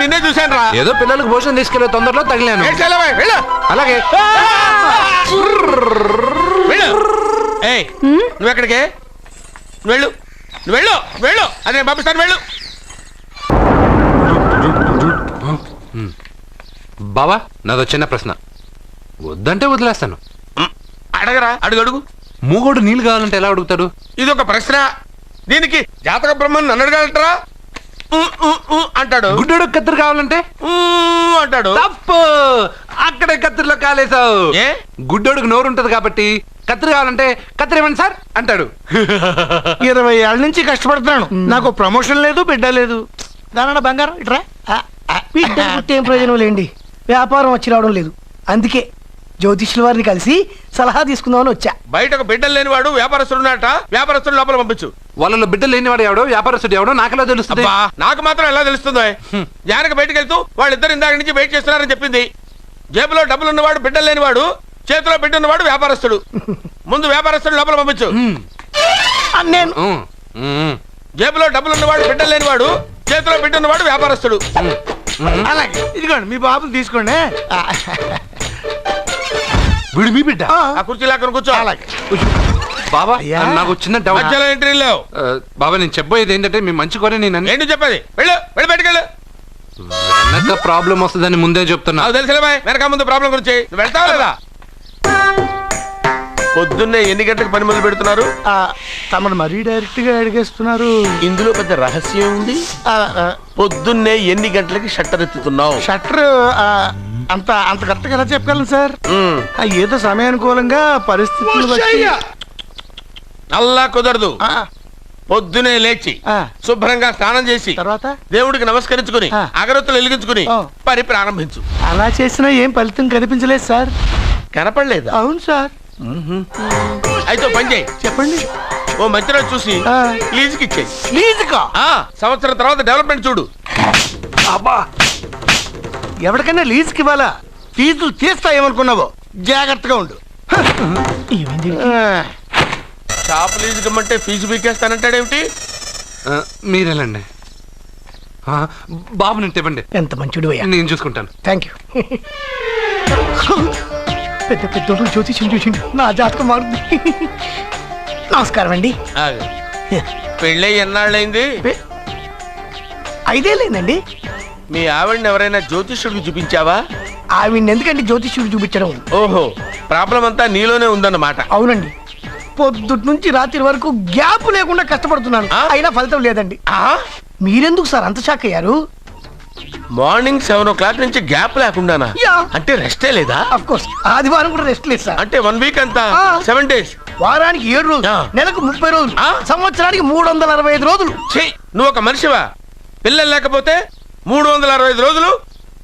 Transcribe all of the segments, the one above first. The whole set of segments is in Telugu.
నిన్నే చూశాను రా. ఏదో పిల్లలకు భోజనం తీసుకెళ్లే తొందరలో తగిలాను. అలాగే నువ్వు ఎక్కడికే? వెళ్ళు వెళ్ళు వెళ్ళు, అదే పంపిస్తాను, వెళ్ళు. బావా, నాదో చిన్న ప్రశ్న. వద్దంటే వదిలేస్తాను. అడగరా, అడుగు అడుగు. మూగోడు నీళ్ళు కావాలంటే ఎలా అడుగుతాడు? ఇది ఒక ప్రశ్న. దీనికి జాతక బ్రహ్మను నన్ను అడగలటరా? అంటాడు. గుడ్డోడు కత్తిరి కావాలంటే అంటాడు. తప్పు, అక్కడే కత్తిరిలో కాలేసావు. గుడ్డోడుకు నోరు ఉంటది కాబట్టి కత్తిరి కావాలంటే కత్తిరి ఇవ్వండి సార్ అంటాడు. 20 ఏళ్ళ నుంచి కష్టపడుతున్నాను, నాకు ప్రమోషన్ లేదు, బిడ్డ లేదు. దానన్న బంగారం ఇట్రా. బిడ్డ పుట్టే ప్రయోజనం లేండి, వ్యాపారం వచ్చి రావడం లేదు. అందుకే జ్యోతిష్యుల వారిని కలిసి సలహా తీసుకుందామని వచ్చా. బయటకు బిడ్డలు లేనివాడు వ్యాపారస్తుడు ఉన్నట. వ్యాపారస్తుడు లోపల పంపించు. వాళ్ళలో బిడ్డలు లేనివాడు ఎవడో వ్యాపారస్తుడు ఎవడో నాకెలా తెలుస్తుంది? నాకు మాత్రం ఎలా తెలుస్తుందో? జానకి బయటకు వెళ్తూ వాళ్ళిద్దరు ఇందాక నుంచి వెయిట్ చేస్తున్నారని చెప్పింది. జేబులో డబ్బులు ఉన్నవాడు బిడ్డలు లేనివాడు, చేతిలో బిడ్డ ఉన్నవాడు వ్యాపారస్తుడు. ముందు వ్యాపారస్తుడు లోపల పంపించు. నేను జేబులో డబ్బులు ఉన్నవాడు బిడ్డలు లేనివాడు, చేతిలో బిడ్డ ఉన్నవాడు వ్యాపారస్తుడు. అలాగే ఇదిగోండి మీ బాబుని తీసుకోండి. వీడు మీ బిడ్డ? ఆ కుర్చీ లాక్కను కూర్చో. బాబా, నాకు చిన్న డౌట్. మధ్యలో ఎంట్రీ లేవు. బాబా, నేను చెప్పబోయేది ఏంటంటే మీ మంచి కోరే నేను ఏంటి చెప్పేది? వెళ్ళు వెళ్ళి బయటకు వెళ్ళు. వెనక ప్రాబ్లం వస్తుందని ముందే చెప్తున్నా. తెలుసులే బాయ్, వెనక ముందు ప్రాబ్లం గురించి. నువ్వు వెళ్తావా లేదా? పొద్దున్నే ఎన్ని గంటలకు పని మొదలు పెడుతున్నారు? తమను మరీ డైరెక్ట్ గా అడిగేస్తున్నారు. ఇందులో పెద్ద రహస్యం ఉంది. పొద్దున్నే ఎన్ని గంటలకి షట్టర్ ఎత్తుతున్నావు? షట్టర్ అంత అంత కరెక్ట్గా ఎలా చెప్పగలను సార్? ఏదో సమయానుకూలంగా పరిస్థితులు బట్టి. అల్లా కుదరదు. పొద్దునే లేచి శుభ్రంగా స్నానం చేసి తర్వాత దేవుడికి నమస్కరించుకుని అగరత్తులు వెలిగించుకుని పని ప్రారంభించు. అలా చేసినా ఏం ఫలితం కనిపించలేదు సార్. కనపడలేదు? అవును సార్. అయితే పని చేయి. చెప్పండి. ఓ మంచి రోజు చూసి లీజుకి ఇచ్చేయి. లీజుకా? సంవత్సరం తర్వాత డెవలప్మెంట్ చూడు. అబ్బా, ఎవరికైనా లీజుకి ఇవ్వాలా? ఫీజులు తీస్తాయేమనుకున్నావో, జాగ్రత్తగా ఉండు. షాప్ లీజుకి ఇమ్మంటే ఫీజు పీకేస్తానంటాడేమిటి? మీరేలండి. బాబు నేను ఇవ్వండి. ఎంత మంచిడు, నేను చూసుకుంటాను. Thank you. పెద్ద పెద్దోడు జ్యోతిష్యం చూసిండు, నా జాతకం మారుంది. నమస్కారం అండి. పెళ్ళై ఎన్నాళ్ళైంది? 5 ఏళ్ళైందండి. మీ ఆవిడని ఎవరైనా జ్యోతిష్యుడికి చూపించావా? ఆవిడ ఎందుకండి జ్యోతిష్యుడు చూపించడం? ఓహో, ప్రాబ్లం అంతా నీలోనే ఉందన్నమాట. అవునండి, పొద్దుటి నుంచి రాత్రి వరకు గ్యాప్ లేకుండా కష్టపడుతున్నాను, అయినా ఫలితం లేదండి. మీరెందుకు సార్ అంత షాక్ అయ్యారు? మార్నింగ్ 7 o'clock నుంచి గ్యాప్ లేకుండానా? అంటే రెస్టే లేదా? ఆఫ్ కోర్స్, ఆదివారం కూడా రెస్ట్ లేదు సార్. అంటే 1 వీక్ అంతా 7 days. వారానికి 7 రోజులు, నెలకు 30 రోజులు, సంవత్సరానికి 365 రోజులు. నువ్వు ఒక మనిషివా? పిల్లలు లేకపోతే 365 రోజులు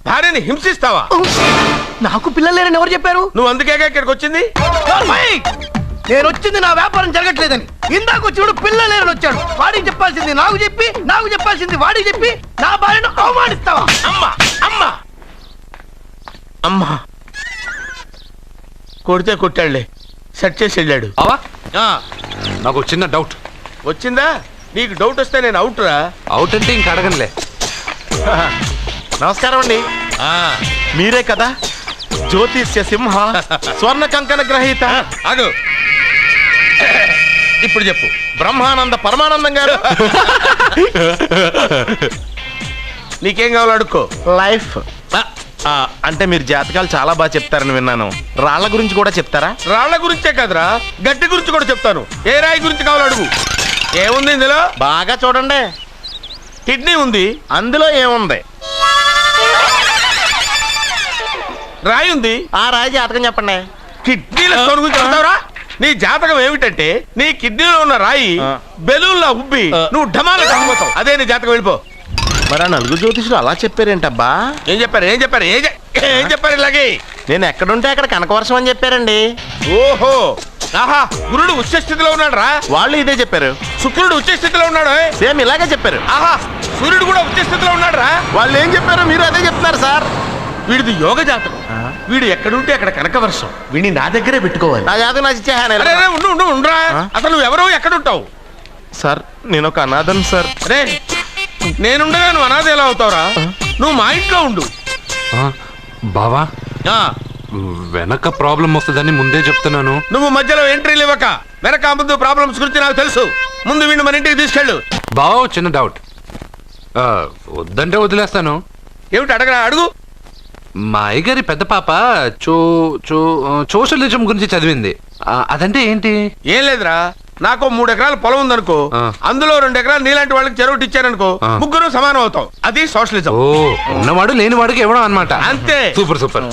భార్యని హింసిస్తావా? నాకు పిల్లలు లేరని ఎవరు చెప్పారు? నువ్వు అందుకే ఇక్కడికి వచ్చింది. నేను వచ్చింది నా వ్యాపారం జరగట్లేదని. ఇందాక వచ్చినప్పుడు పిల్లలు లేరని వచ్చాడు. వాడికి చెప్పాల్సింది నాకు చెప్పి, నాకు చెప్పాల్సింది వాడికి చెప్పి నా భార్యను అవమానిస్తావా? అమ్మా అమ్మా అమ్మా, కొడితే కొట్టాడులే, సెట్ చేసి వెళ్ళాడు. నాకు చిన్న డౌట్ వచ్చిందా? నీకు డౌట్ వస్తే నేను అవుట్ రా. అవుట్ అంటే ఇంక అడగనులే. నమస్కారం అండి. మీరే కదా జ్యోతిష్య సింహ స్వర్ణ కంకణ గ్రహీత? అగు, ఇప్పుడు చెప్పు. బ్రహ్మానంద పరమానందం గారు. నీకేం కావాలో అడుక్కో. లైఫ్ అంటే మీరు జాతకాలు చాలా బాగా చెప్తారని విన్నాను. రాళ్ల గురించి కూడా చెప్తారా? రాళ్ల గురించే కదరా, గట్టి గురించి కూడా చెప్తాను. ఏ రాయి గురించి కావాలో అడుగు. ఏముంది ఇందులో? బాగా చూడండి. కిడ్నీ ఉంది. అందులో ఏముంది? రాయి ఉంది. ఆ రాయి జాతకం చెప్పండి. కిడ్నీల స్టోన్ గురించి చెప్తావురా? నీ జాతకం ఏమిటంటే నీ కిడ్నీలో ఉన్న రాయి బెలూన్లా ఉబ్బి నువ్వు ఢమాల కట్టుకోతావు. అదే నీ జాతకం. వెళ్ళిపో. మరి ఆ 4 జ్యోతిషులు అలా చెప్పారేంటబ్బా? ఏం చెప్పారు? ఏం చెప్పారు? ఏం చెప్పారు? ఇలాగే నేను ఎక్కడుంటే అక్కడ కనకవర్షం అని చెప్పారండి. ఓహో, ఆహా, గురుడు ఉచ్చ స్థితిలో ఉన్నాడు రా. వాళ్ళు ఇదే చెప్పారు. శుక్రుడు ఉచ్చ స్థితిలో ఉన్నాడు. సేమ్ ఇలాగే చెప్పారు. ఆహా, సూర్యుడు కూడా ఉచ్చ స్థితిలో ఉన్నాడు రా. వాళ్ళు ఏం చెప్పారు మీరు అదే చెప్తున్నారు సార్. వీడిది యోగ జాతకం. వీడు ఎక్కడుంటే అక్కడ కనకవర్షం. వీడిని నా దగ్గరే పెట్టుకోవాలి. నా జాతకం నాకు ఇచ్చేహాను. ఉండరా, అసలు నువ్వెవరో ఎక్కడుంటావు? సార్ నేను ఒక అనాథను సార్. రే, నేనుండగా నువ్వు అనాథ ఎలా అవుతావురా? నువ్వు మా ఇంట్లో ఉండు. బావా ఆ, వెనక ప్రాబ్లం వస్తుందని ముందే చెప్తున్నాను. నువ్వు మధ్యలో ఎంట్రీలు ఇవ్వక, వెనక ముందు ప్రాబ్లమ్స్ గురించి నాకు తెలుసు. ముందు వీడిని మన ఇంటికి తీసుకెళ్ళు. బావా చిన్న డౌట్, వద్దంటే వదిలేస్తాను. ఏమిటి అడగరా, అడుగు. మా అయ్యగారి పెద్ద పాప సోషలిజం గురించి చదివింది. అదంటే ఏంటి? ఏం లేదురా, నాకు 3 ఎకరాల పొలం ఉందనుకో, ఆ. అందులో 2 ఎకరాలు నీలాంటి వాళ్ళకి చెరువు ఇచ్చారనుకో, ఆ. ముగ్గురు సమానం అవుతాం. అది సోషలిజం. ఓ, ఉన్నవాడు లేనివాడికి ఇవ్వడం అనమాట. అంతే. Super super.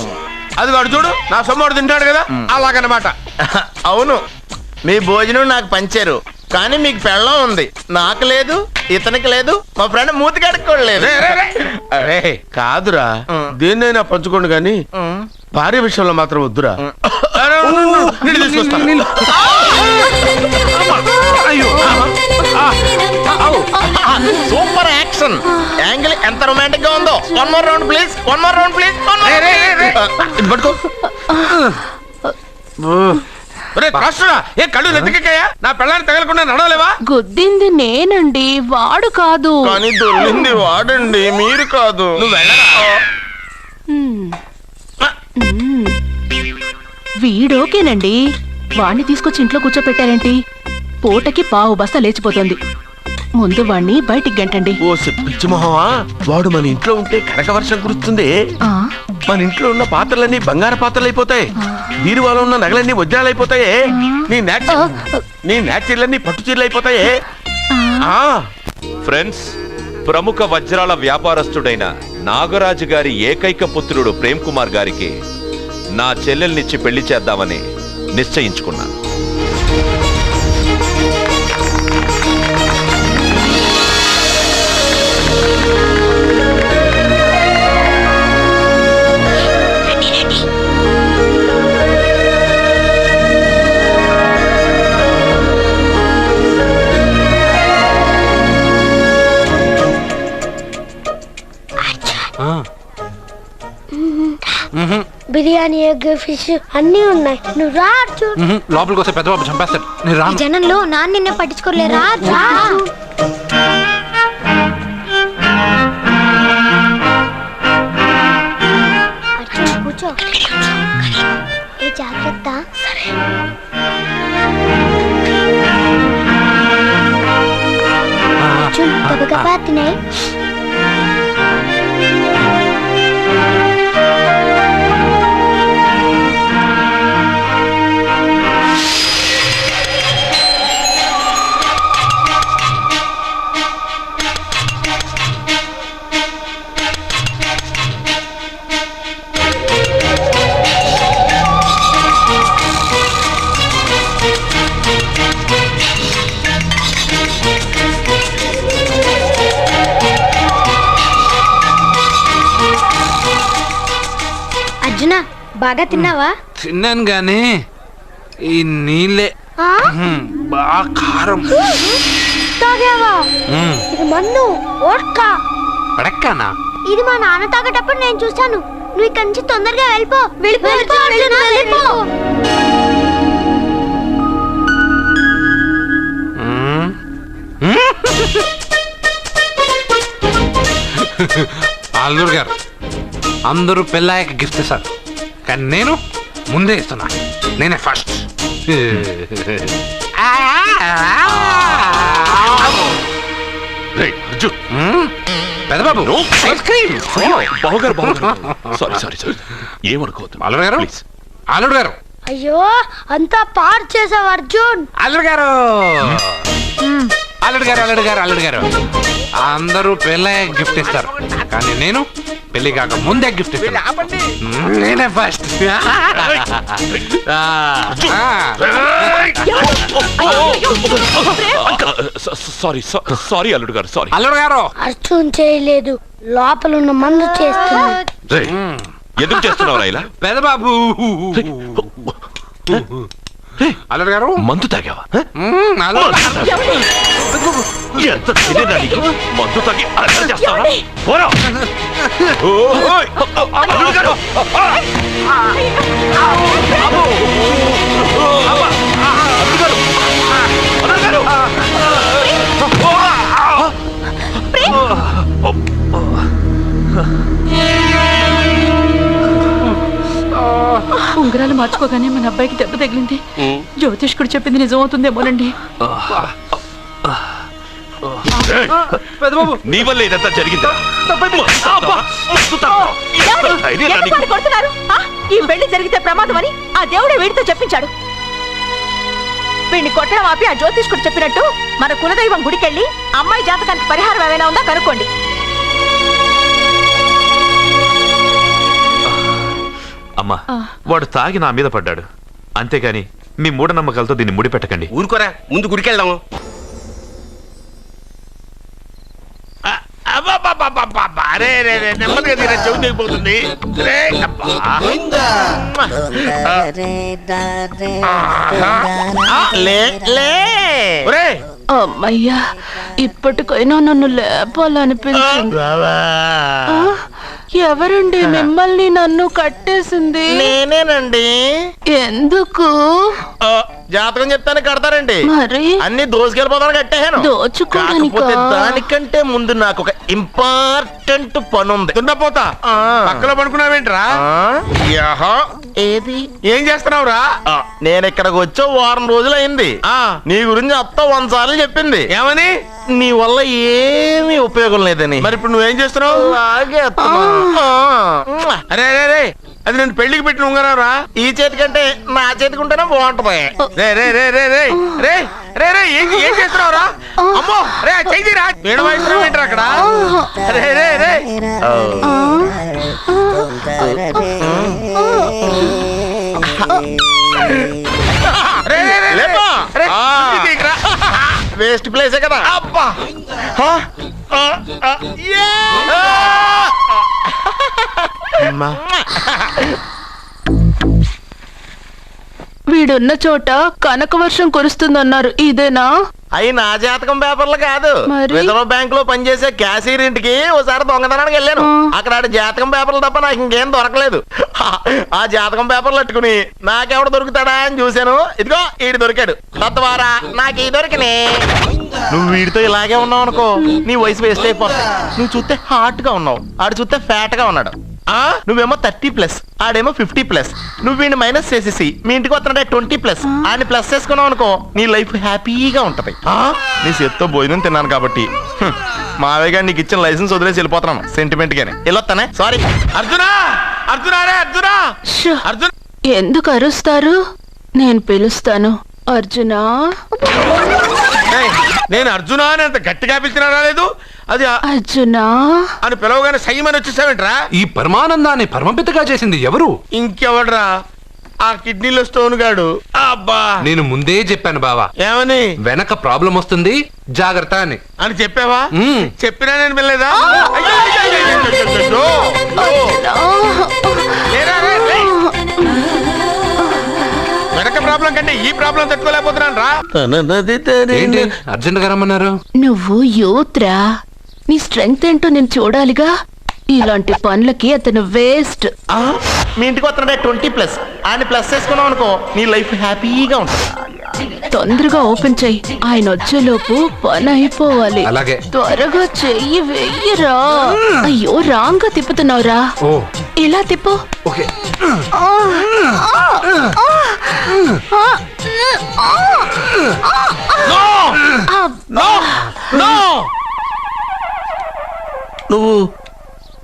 అది వాడు చూడు, నా సొమ్మడు తింటాడు కదా, అలాగనమాట. అవును, మీ భోజనం నాకు పంచారు, కానీ మీకు పెళ్ళం ఉంది, నాకు లేదు, ఇతనికి లేదు, మా ఫ్రెండ్ మూతి కడుక్కోలేదు. రే, రే, రే. అరే కాదురా, దేన్నైనా పంచుకోండి కానీ భార్య విషయంలో మాత్రం వద్దురా. అరే, ఉండు, నీళ్ళు తీసుకొస్తాను. సూపర్ యాక్షన్ యాంగిల్ ఎంత రొమాంటిక్ గా ఉందో. One more round please, one more round please. ఇది పట్టుకో. రే రాష్ట్రుడా, ఏ కళ్ళు నెత్తికెక్కాయా? నా పెళ్ళాన్ని తగలకుండా నడవలేవా? గుద్దింది నేనండి, వాడు కాదు. కానీ దొల్లింది వాడండి, మీరు కాదు. నువ్వు వెళ్ళరా. వీడోకేనండి, వాణ్ణి తీసుకొచ్చి ఇంట్లో కూర్చోపెట్టారేంటి? పూటకి పావు బస్తా లేచిపోతుంది. ముందు వాణ్ణి బయటికి గంటండి. ఓ పిచ్చి మొహమా, వాడు మన ఇంట్లో ఉంటే కనక వర్షం కురుస్తుంది. ఆ, మన ఇంట్లో ఉన్న పాత్రలన్నీ బంగారు పాత్రలు అయిపోతాయి, బీరువాలో ఉన్న నగలన్నీ వజ్రాలు అయిపోతాయి, నీ నాచీర్లన్నీ పట్టు చీరలు అయిపోతాయి. ఫ్రెండ్స్, ప్రముఖ వజ్రాల వ్యాపారస్తుడైన నాగరాజు గారి ఏకైక పుత్రుడు ప్రేమ్ కుమార్ గారికి నా చెల్లెల్నిచ్చి పెళ్లి చేద్దామని నిశ్చయించుకున్నాను. బిర్యానీ, ఎగ్, ఫిష్ అన్నీ ఉన్నాయి. నువ్వు రా అర్జున్. లోపలికి వస్తే పెద్ద బాబు చంపేస్తాడు. నేను ఈ రాను. జనంలో నాన్న నిన్నే పట్టించుకోలే. రా రా. అర్జున్ కూర్చో. ఏ జాగ్రత్త. అర్జున్ గబగబా తినే. అర్జున, బాగా తిన్నావా? తిన్నాను గానీ ఈ నీళ్ళే ఆ? బాగా కారం. తాగావా? ఇది మన్ను ఓట్కా. పడక్కనా? ఇది మా నాన్న తాగేటప్పుడు నేను చూశాను. నువ్వు ఇక్కడి నుంచి తొందరగా వెళ్ళిపో. వెళ్ళిపో అర్జున, వెళ్ళిపో. అల్లుడు గారు, అందరూ పెళ్ళాయక గిఫ్ట్ ఇస్తారు, కానీ నేను ముందే ఇస్తున్నా. నేనే ఫస్ట్. పెద్దబాబు ఐస్ క్రీమ్. ఏమనుకోవద్దు. అల్లుడు గారు, అల్లుడు గారు, అయ్యో, అంతా పాడు చేసావు అర్జున్. అల్లుడు గారు, అల్లుడు గారు, అల్లుడు గారు, అల్లుడు గారు, అందరూ పెళ్ళాయక గిఫ్ట్ ఇస్తారు, కానీ నేను పెళ్లి కాక ముందే గిఫ్ట్ ఇస్తాను. నేనే ఫస్ట్. సారీ అల్లుడు గారు, సారీ. అల్లుడు గారు, అర్జున్ చేయలేదు, లోపల ఉన్న మందు చేస్తున్నాడు. ఎందుకు చేస్తున్నావు ఇలా? పెద్దబాబు, అల్లుడు గారు, మందు తాగావా? అల్లుడు ఎంత తెలియదా నీకు? మందు తాగి అలా చేస్తావా? పోరా. ఓయ్! అల్లుడు గారు! అల్లుడు గారు! అల్లుడు గారు! ఉంగరాలు మార్చుకోగానే మన అబ్బాయికి దెబ్బ తగిలింది. జ్యోతిష్కుడు చెప్పింది నిజమవుతుందేమోనండి. నీ వల్ల ఇదంతా జరిగిందా? ఈ పెళ్లి జరిగితే ప్రమాదం అని ఆ దేవుడే వీడితో చెప్పించాడు. వీడిని కొట్టడం ఆపి ఆ జ్యోతిష్కుడు చెప్పినట్టు మన కులదైవం గుడికెళ్ళి అమ్మాయి జాతకానికి పరిహారం ఏమైనా ఉందా కనుక్కోండి. అమ్మా, వాడు తాగి నా మీద పడ్డాడు, అంతేగాని మీ మూఢనమ్మకాలతో దీన్ని ముడిపెట్టకండి. ఊరుకోరా, ముందు గుడికెళ్దాము. అరే రే రే, నెమ్మదిగా తీరా, చెవి తెగిపోతుంది. అమ్మయ్యా, ఇప్పటికైనా నన్ను లేపాలనిపించింది. ఎవరండి మిమ్మల్ని నన్ను కట్టేసింది? నేనేనండి. ఎందుకు? జాతకం చెప్తాను కడతారండి. మరి అన్ని దోసుకెళ్ళిపోతాను కట్టేహాను. దోచుకోవడానికా? కాకపోతే దానికంటే ముందు నాకు ఒక ఇంపార్టెంట్ పని ఉంది. దున్నపోతా పక్కలో పడుకున్నావేంట్రా? ఏది? ఏం చేస్తున్నావురా? నేను ఇక్కడికి వచ్చే వారం రోజులు అయింది. నీ గురించి అత్త 100 సార్లు చెప్పింది. ఏమని? నీ వల్ల ఏమీ ఉపయోగం లేదని. మరి ఇప్పుడు నువ్వేం చేస్తున్నావు? అలాగే అరే అరే రే, అది నేను పెళ్లికి పెట్టిన ఉంగరారా. ఈ చేతి కంటే నా చేతికి ఉంటేనే బాగుంటది. రే రే రే రే రే రే రే రే, ఏం చేస్తున్నావురా? అమ్మో రే, చెయ్యిరా. వేడి వయసు ఏంట్రా అక్కడ? రే రే రే వేస్ట్ ప్లేసే కదా. అబ్బా వీడున్న చోట కనక వర్షం కురుస్తుందన్నారు, ఇదేనా? అయి నా జాతకం పేపర్లు కాదు. మరి? రిజర్వ్ బ్యాంక్ లో పనిచేసే క్యాషియర్ ఇంటికి ఓసారి దొంగతనానికి వెళ్ళాను. అక్కడ ఆడ జాతకం పేపర్లు తప్ప నాకు ఇంకేం దొరకలేదు. ఆ జాతకం పేపర్లు పట్టుకుని నాకెవడు దొరుకుతాడా అని చూశాను. ఇదిగో ఈడు దొరికాడు. తద్వారా నాకు ఈ దొరికినే. నువ్వు వీడితో ఇలాగే ఉన్నావు అనుకో, నీ వయసు వేస్ట్ అయిపోతుంది. నువ్వు చూస్తే హాట్ గా ఉన్నావు, ఆడు చూస్తే ఫ్యాట్ గా ఉన్నాడు. నువ్వేమో 30+, ఆడేమో 50+. నువ్వు వీడిని మైనస్ చేసేసి మీ ఇంటికి వస్తున్నాడే 20+, ఆయన ప్లస్ చేసుకున్నావు అనుకో, నీ లైఫ్ హ్యాపీగా ఉంటది. నీ చేత్తో భోజనం తిన్నాను కాబట్టి మావయ్య గారు నీకు ఇచ్చిన లైసెన్స్ వదిలేసి వెళ్ళిపోతున్నాను సెంటిమెంట్ గానే. వెళ్ళొస్తానే. సారీ. అర్జునా, అర్జునా రే అర్జునా, షో, అర్జున్. ఎందుకు అరుస్తారు? నేను పిలుస్తాను. అర్జునా. నేను అర్జునా అని అంత గట్టిగా పిలిచినా రాలేదు. అది అర్జునా అని పిలవగానే సైమని వచ్చేసావేంట్రా? ఈ పరమానందాన్ని పరమపితగా చేసింది ఎవరు? ఇంకెవడ్రా? ఆ కిడ్నీలో స్టోన్ గాడు. అబ్బా, నేను ముందే చెప్పాను బావా, ఏమని? వెనక ప్రాబ్లం వస్తుంది, జాగ్రత్త అని. అని చెప్పావా? మ్మ్. చెప్పినా నేను వెళ్ళలేదా? వెనక ప్రాబ్లం కంటే ఈ ప్రాబ్లం తట్టుకోలేకపోతున్నాను రా. ఏంటి అర్జెంట్ గా రమ్మన్నారు? నువ్వు యూత్రా, నీ స్ట్రెంగ్త్ ఏంటో నేను చూడాలిగా. ఇలాంటి పనులకి అతను వేస్ట్. మీ ఇంటికి వస్తున్నాడే 20+, ఆయన ప్లస్ చేసుకున్నావు అనుకో, నీ లైఫ్ హ్యాపీగా ఉంటుంది. తొందరగా ఓపెన్ చెయ్యి, ఆయన వచ్చేలోపు పని అయిపోవాలి. అలాగే. త్వరగా చెయ్యి వెయ్యరా. అయ్యో, రాంగ్ గా తిప్పుతున్నావురా. ఓ, ఇలా తిప్పు. ఓకే.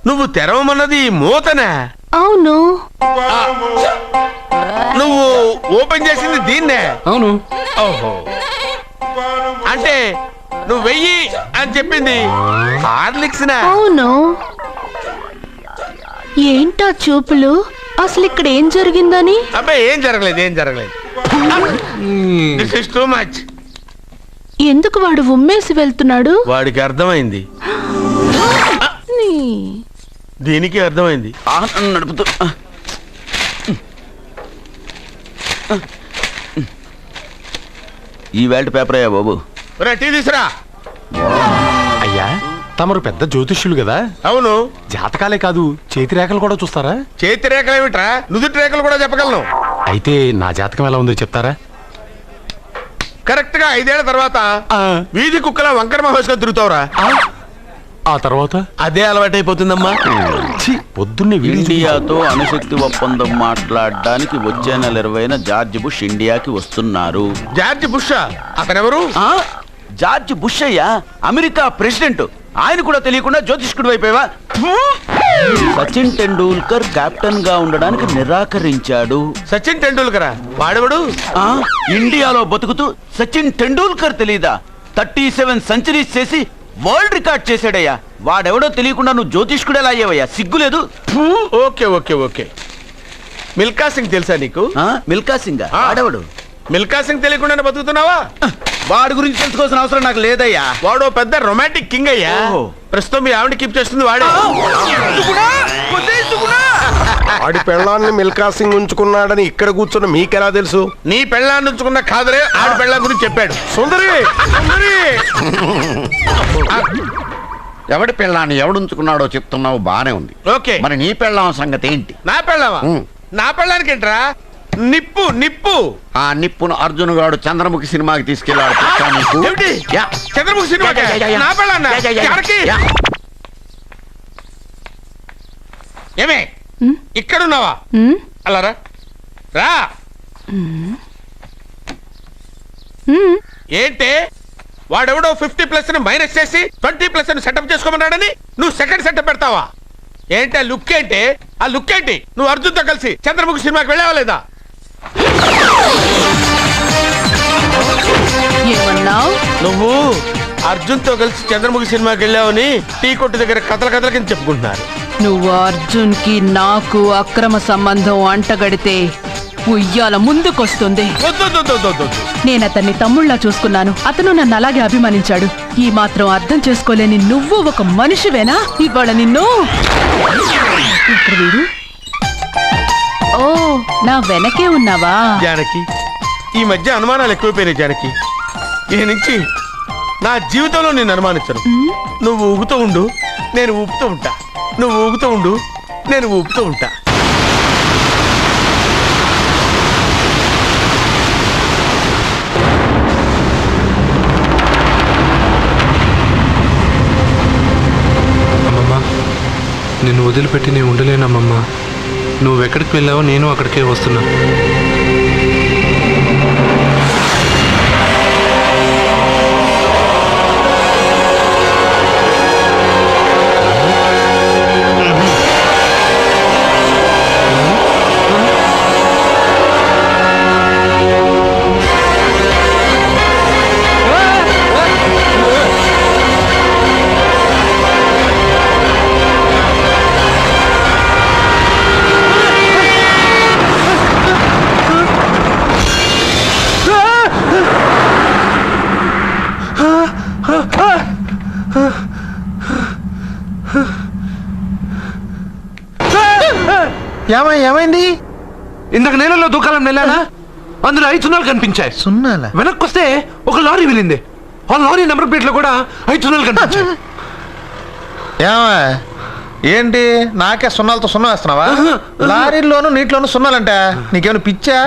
నువ్వు తెరవమన్నది మూతనే. అవును. నువ్వు ఓపెన్ చేసింది దీన్నే. అవును. ఓహో, అంటే నువ్వు వెయ్యి అని చెప్పింది హార్లిక్స్. అవును. ఏంటా చూపులు? అసలు ఇక్కడ ఏం జరిగిందని? అబ్బాయి ఏం జరగలేదు, ఏం జరగలేదు. This is too much. ఎందుకు వాడు ఉమ్మేసి వెళ్తున్నాడు? వాడికి అర్థమైంది, దీనికి అర్థమైంది. నడుపుతూ ఈ వేల్ట్ పేపర్ అయ్యా బాబు. టీ తీసురా. అయ్యా, తమరు పెద్ద జ్యోతిష్యులు కదా. అవును. జాతకాలే కాదు, చేతి రేఖలు కూడా చూస్తారా? చేతి రేఖలు ఏమిట్రా, నుదుటి రేఖలు కూడా చెప్పగలను. అయితే నా జాతకం ఎలా ఉందో చెప్తారా? కరెక్ట్ గా 5 ఏళ్ల తర్వాత వీధి కుక్కల వంకర మహేష్గా తిరుగుతావురా. ఆ తర్వాత అదే అలవాటైపోతుందమ్మా. పొద్దున్నే వీడియో ఇండియాతో అణుశక్తి ఒప్పందం మాట్లాడడానికి వచ్చే నెల 20న జార్జ్ బుష్ ఇండియాకి వస్తున్నారు. జార్జ్ బుషా? అతనెవరు? ఆ? జార్జ్ బుష్ అయ్యా, అమెరికా ప్రెసిడెంట్. ఆయన కూడా తెలియకుండా జ్యోతిష్కుడు అయిపోయావా? సచిన్ టెండూల్కర్ కెప్టెన్ గా ఉండడానికి నిరాకరించాడు. సచిన్ టెండూల్కరా? వాడెవడు? ఆ? ఇండియాలో బతుకుతూ సచిన్ టెండూల్కర్ తెలీదా? 37 సెంచరీస్ చేసి వరల్డ్ రికార్డ్ చేశాడయ్యా. వాడెవడో తెలియకుండా నువ్వు జ్యోతిష్కుడు ఎలా అయ్యావయ్యా? సిగ్గులేదు? Okay okay okay. Milkha Singh తెలుసా నీకు? మిల్కా సింగ్ ఆ. వాడెవడు? మిల్కా సింగ్ తెలియకుండానే బతుకుతున్నావా? వాడి గురించి తెలుసుకోవాల్సిన అవసరం నాకు లేదయ్యా. వాడు పెద్ద రొమాంటిక్ కింగ్ అయ్యా. ఓహో. ప్రస్తుతం మీ ఆవిడ కీప్ చేస్తుంది వాడే. ఆడి పెళ్ళాన్ని మిల్కా సింగ్ ఉంచుకున్నాడని ఇక్కడ కూర్చున్న మీకెలా తెలుసు? నీ పెళ్ళాన్ని ఉంచుకున్న కాదులే, ఆడి పెళ్ళాం గురించి చెప్పాడు. సుందరి సుందరి. ఎవడి పెళ్ళాన్ని ఎవడుంచుకున్నాడో చెప్తున్నావు, బానే ఉంది. ఓకే, మరి నీ పెళ్ళాం సంగతి ఏంటి? నా పెళ్ళావా? నా పెళ్ళానికి ఏంట్రా? నిప్పు నిప్పు. ఆ నిప్పును అర్జున్ గాడు చంద్రముఖి సినిమాకి తీసుకెళ్ళాడు. తెలుసా నీకు? ఏమిటి? యా. చంద్రముఖి సినిమా? నా పెళ్ళాన్నా? ఎవరికి? ఏమే ఇక్కడున్నావా? అలా రా రా. ఏంటే వాడెవడో 50+ ని మైనస్ చేసి 20+ ని సెటప్ చేసుకోమన్నాడని నువ్వు సెకండ్ సెటప్ పెడతావా? ఏంటి ఆ లుక్? ఏంటి ఆ లుక్? ఏంటి నువ్వు అర్జున్తో కలిసి చంద్రముఖి సినిమాకి వెళ్ళావా లేదా? ఏమన్నావు? నువ్వు అర్జున్తో కలిసి చంద్రముఖి సినిమాకి వెళ్ళావని టీ కొట్టు దగ్గర కథల కింద చెప్పుకుంటున్నారు. నువ్వు అర్జున్ కి నాకు అక్రమ సంబంధం అంటగడితే ఉయ్యాల ముందుకొస్తుంది. నేను అతన్ని తమ్ముళ్ళ చూసుకున్నాను. అతను నన్ను అలాగే అభిమానించాడు. ఈ మాత్రం అర్థం చేసుకోలేని నువ్వు ఒక మనిషివేనా? ఇవాళ నిన్ను వీడు. ఓ, నా వెనకే ఉన్నావా? జానకి, ఈ మధ్య అనుమానాలు ఎక్కువైపోయినాయి జానకి. ఈ నుంచి నా జీవితంలో నేను అనుమానించను. నువ్వు ఊగుతూ ఉండు, నేను ఊపుతూ ఉంటా. నువ్వు ఊగుతూ ఉండు, నేను ఊపుతూ ఉంటా. అమ్మమ్మా, నిన్ను వదిలిపెట్టి నేను ఉండలేనమ్మమ్మా. నువ్వెక్కడికి వెళ్ళావో నేను అక్కడికే వస్తున్నా. ఏమైంది? ఇందాక నేలలో దూకాలని వెళ్ళానా? అందులో 5 సున్నాలు కనిపించాయి. సున్నాలా? వెనక్కి వస్తే ఒక లారీ వెళ్ళింది. ఆ లారీ నెంబర్ ప్లేట్ లో కూడా 5 సున్నాలు కనిపించాయి. ఏంటి నాకే సున్నాలతో సున్నా వేస్తున్నావా? లారీల్లోనూ నీటిలోనూ సున్నాలంట. నీకేమైనా పిచ్చా?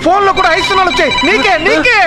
ఫోన్ లో కూడా 5 సున్నాలు వచ్చాయి. నీకే